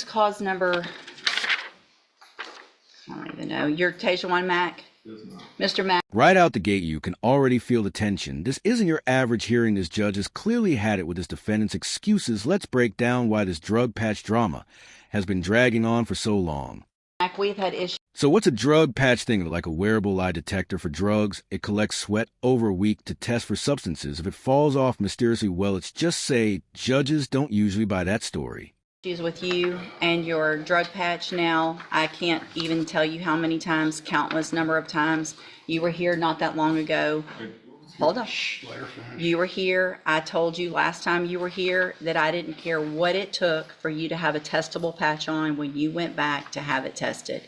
Cause number, I don't even know. Your Tasia 1 Mac? Mr. Mac. Right out the gate, you can already feel the tension. This isn't your average hearing. This judge has clearly had it with his defendant's excuses. Let's break down why this drug patch drama has been dragging on for so long. We've had issues. So what's a drug patch thing? Like a wearable lie detector for drugs? It collects sweat over a week to test for substances. If it falls off mysteriously, well, it's just say judges don't usually buy that story. With you and your drug patch now. I can't even tell you how many times, countless number of times. You were here not that long ago. Hold on. You were here. I told you last time you were here that I didn't care what it took for you to have a testable patch on when you went back to have it tested.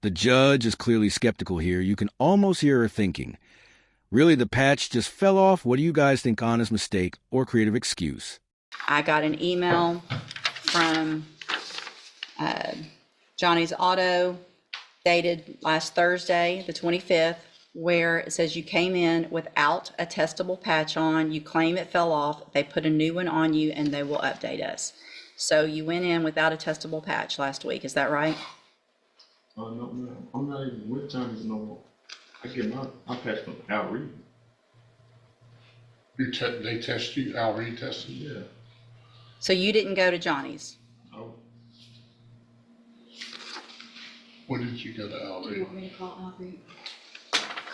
The judge is clearly skeptical here. You can almost hear her thinking, really, the patch just fell off? What do you guys think? Honest mistake or creative excuse? I got an email from Johnny's Auto dated last Thursday, the 25th, where it says you came in without a testable patch on. You claim it fell off. They put a new one on you and they will update us. So you went in without a testable patch last week. Is that right? Oh, no, man. I'm not even with Johnny's no more. I get my patch from Al Reed. They test you? Al Reed tested you? Yeah. So you didn't go to Johnny's? Oh. When did you go to Al Do you Reed? want me to call Al Reed?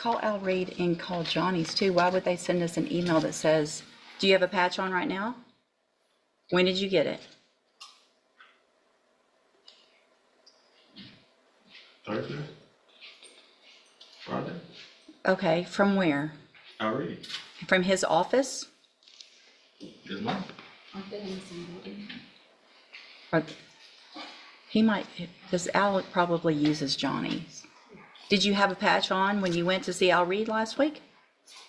Call Al Reed and call Johnny's too. Why would they send us an email that says, do you have a patch on right now? When did you get it? Thursday? Friday? Okay, from where? Al Reed. From his office? It's mine. Aren't they in the same building? Or he might, because Al probably uses Johnny's. Did you have a patch on when you went to see Al Reed last week?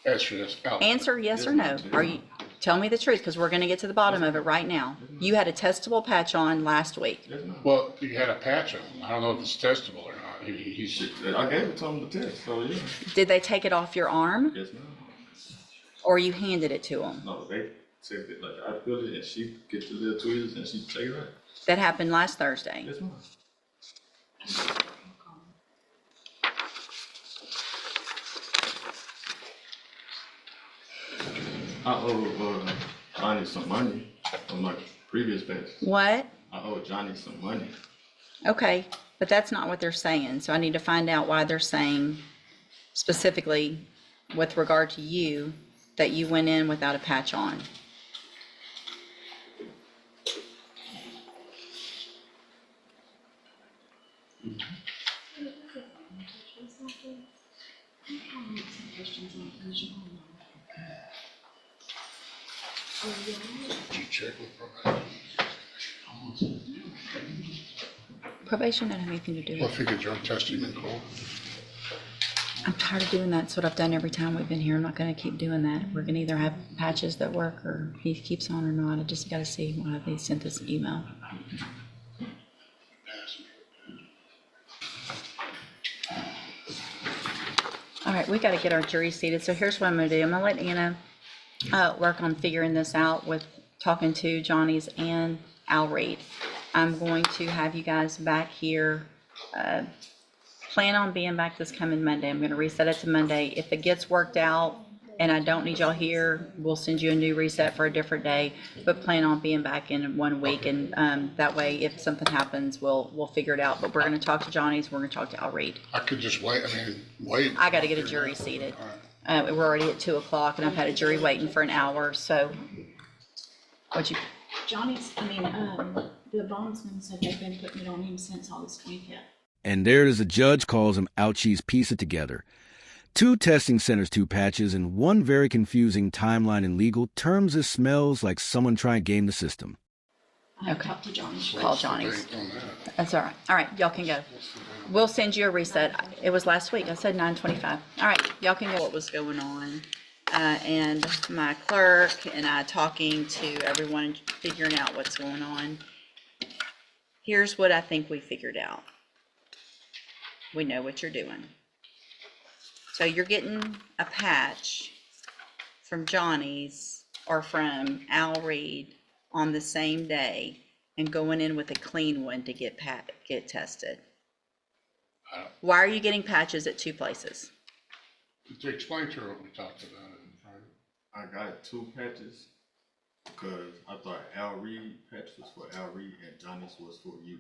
Answer this. Al. Answer yes or no. Are you, tell me the truth, because we're going to get to the bottom of it right now. You had a testable patch on last week. Yes, ma'am. Well, you had a patch on. I don't know if it's testable or not. I gave it to him to test, so yeah. Did they take it off your arm, Yes, ma'am. or you handed it to him? No, they said it like I feel it and she get the little tweezers and she take it right. That happened last Thursday. Yes, ma'am. I owe Johnny some money on my previous patch. What? I owe Johnny some money. Okay, but that's not what they're saying. So I need to find out why they're saying specifically with regard to you that you went in without a patch on. Did you check with probation? Probation doesn't have anything to do Well, with if you get drug testing in court. I'm tired of doing that. That's what I've done every time we've been here. I'm not going to keep doing that. We're going to either have patches that work or he keeps on or not. I just got to see why they sent this email. All right, we got to get our jury seated. So here's what I'm going to do. I'm going to let Anna work on figuring this out with talking to Johnny's and Al Reed. I'm going to have you guys back here. Plan on being back this coming Monday. I'm going to reset it to Monday. If it gets worked out and I don't need y'all here, we'll send you a new reset for a different day. But plan on being back in 1 week, and that way, if something happens, we'll figure it out. But we're going to talk to Johnny's. We're going to talk to Al Reed. I could just wait. Wait. I got to get a jury seated. We're already at 2 o'clock, and I've had a jury waiting for an hour. So, Johnny's, the bondsman said they've been putting it on him since August 25th. And there it is, a judge calls him ouchies, piece it together. 2 testing centers, 2 patches, and 1 very confusing timeline in legal terms. This smells like someone trying to game the system. I talked to Johnny. call Johnny's. That's all right. All right, y'all can go. We'll send you a reset. It was last week. I said 9:25. All right, y'all can go. What was going on? And my clerk and I talking to everyone, figuring out what's going on. Here's what I think we figured out. We know what you're doing. So you're getting a patch from Johnny's or from Al Reed on the same day, and going in with a clean one to get tested? I don't- Why are you getting patches at 2 places? To explain to her what we talked about in private. I got 2 patches because I thought Al Reed patch was for Al Reed and Johnny's was for you.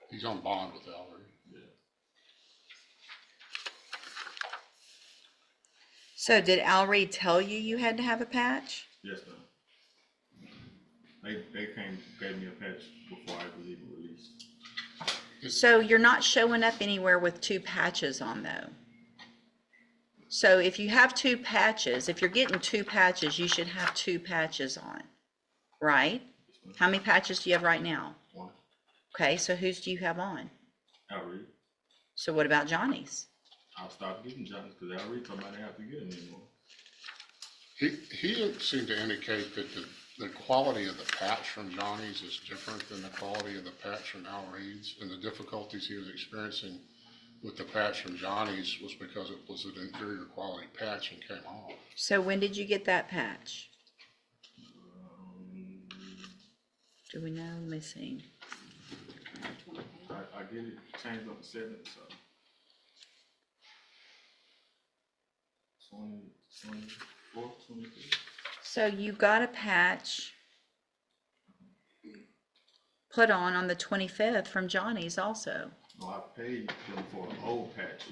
He's on bond with Ellery. Yeah. So did Al Reed tell you you had to have a patch? Yes, ma'am. They gave me a patch before I was even released. So you're not showing up anywhere with 2 patches on though. So if you have 2 patches, if you're getting 2 patches, you should have 2 patches on, right? How many patches do you have right now? 1. Okay, so whose do you have on? Al Reed. So what about Johnny's? I'll stop getting Johnny's because Al Reed told me I didn't have to get him anymore. He seemed to indicate that the quality of the patch from Johnny's is different than the quality of the patch from Al Reed's, and the difficulties he was experiencing with the patch from Johnny's was because it was an inferior quality patch and came off. So when did you get that patch? Do we know? Let me see. I get it changed on the 7th, so 24th, 25th. So you got a patch put on the 25th from Johnny's also. No, I paid them for an old patch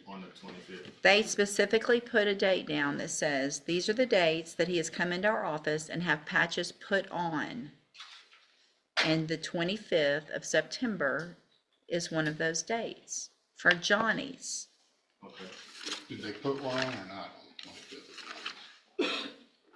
on the 25th. They specifically put a date down that says, these are the dates that he has come into our office and have patches put on. And the 25th of September is one of those dates for Johnny's. Okay. Did they put one on or not on the 25th of Johnny's?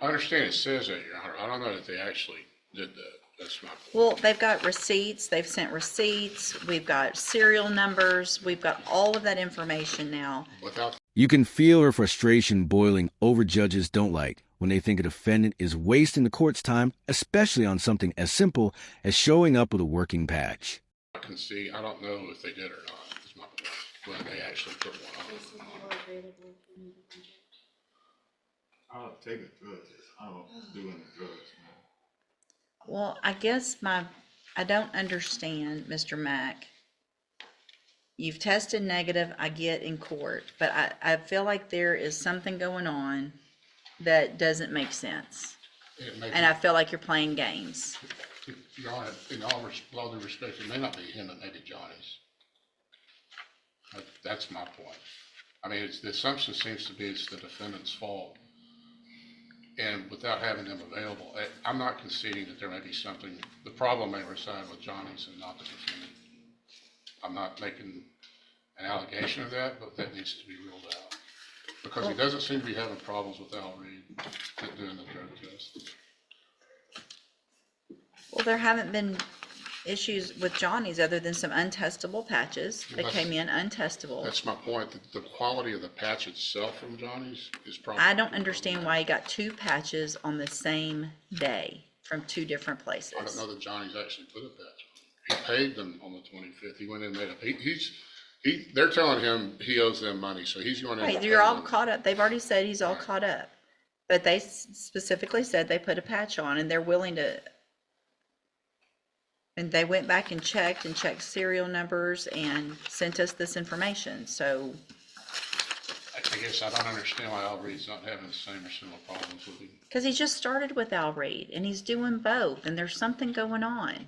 I understand it says that, Your Honor. I don't know that they actually did that. That's my point. Well, they've got receipts, they've sent receipts, we've got serial numbers, we've got all of that information now. Without You can feel her frustration boiling over judges don't like when they think a defendant is wasting the court's time, especially on something as simple as showing up with a working patch. I can see, I don't know if they did or not, is my point, when they actually put one on. I'll take a drug test. I don't do any drugs, man. Well, I guess I don't understand, Mr. Mack. You've tested negative, I get in court, but I feel like there is something going on that doesn't make sense. And I feel like you're playing games. Your Honor, in all due respect, it may not be him, it may be Johnny's. That's my point. I mean, the assumption seems to be it's the defendant's fault. And without having them available, I'm not conceding that there may be something, the problem may reside with Johnny's and not the defendant. I'm not making an allegation of that, but that needs to be ruled out. Because he doesn't seem to be having problems with Al Reed doing the drug test. Well, there haven't been issues with Johnny's other than some untestable patches that came in untestable. That's my point. The quality of the patch itself from Johnny's is probably. I don't understand why he got 2 patches on the same day from 2 different places. I don't know that Johnny's actually put a patch on. He paid them on the 25th. He went in and made a, they're telling him he owes them money, so he's going in. Right, and you're all paying them. caught up. They've already said he's all caught up. But they specifically said they put a patch on and they're willing to. And they went back and checked serial numbers and sent us this information, so. I guess I don't understand why Al Reed's not having the same or similar problems with him. Because he just started with Al Reed and he's doing both and there's something going on.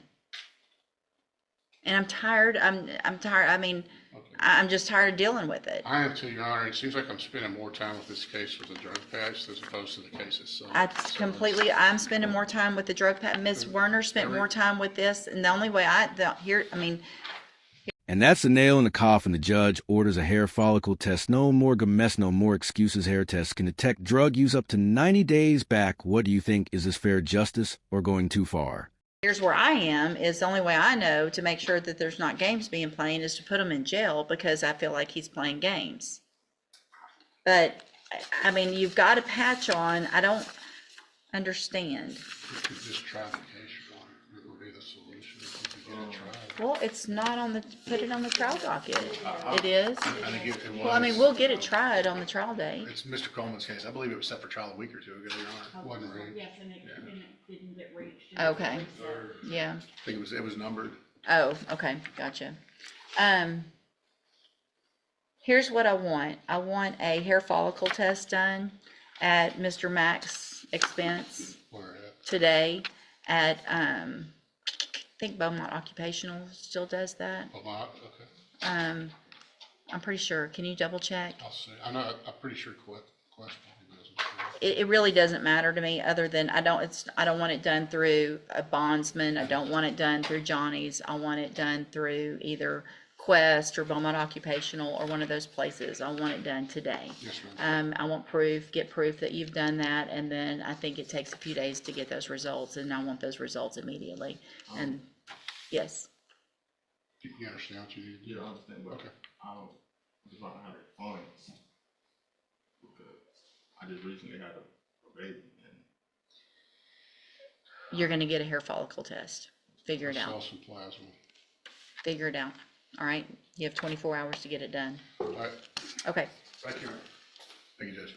And I'm tired, I'm tired, I mean, Okay. I'm just tired of dealing with it. I am too, Your Honor. It seems like I'm spending more time with this case with the drug patch as opposed to the case itself. I'm spending more time with the drug patch. Ms. Werner spent more time with this, and the only way And that's the nail in the coffin. The judge orders a hair follicle test. No more Games, no more excuses. Hair tests can detect drug use up to 90 days back. What do you think? Is this fair justice or going too far? here's where I am, is the only way I know to make sure that there's not games being played is to put him in jail because I feel like he's playing games. But, I mean, you've got a patch on. I don't understand. You could just try the case, Your Honor. It would be the solution if you could get it tried. Well, it's not on the, put it on the trial docket. It is? I think it was. Well, I mean, we'll get it tried on the trial day. It's Mr. Coleman's case. I believe it was set for trial a week or two ago, Your Honor. Wasn't reached. Yes, and it didn't get reached. Okay. Yeah. I think it was numbered. Oh, okay, gotcha. Here's what I want. I want a hair follicle test done at Mr. Mack's expense Where at? today at, I think Beaumont Occupational still does that. Oh, my, okay, I'm pretty sure. Can you double check? I'll see. I know, I'm pretty sure Quest probably doesn't. It really doesn't matter to me, other than I don't want it done through a bondsman. I don't want it done through Johnny's. I want it done through either Quest or Beaumont Occupational or one of those places. I want it done today. Yes, ma'am. I want get proof that you've done that, and then I think it takes a few days to get those results, and I want those results immediately. And, yes, You understand what you need to do? Yeah, I understand, but Okay. I don't, just want to have the funds. Because I just recently had a baby and you're gonna get a hair follicle test. Figure it Sell out. some plasma. Figure it out. All right? You have 24 hours to get it done. All right. Okay. Thank you. Thank you, Judge.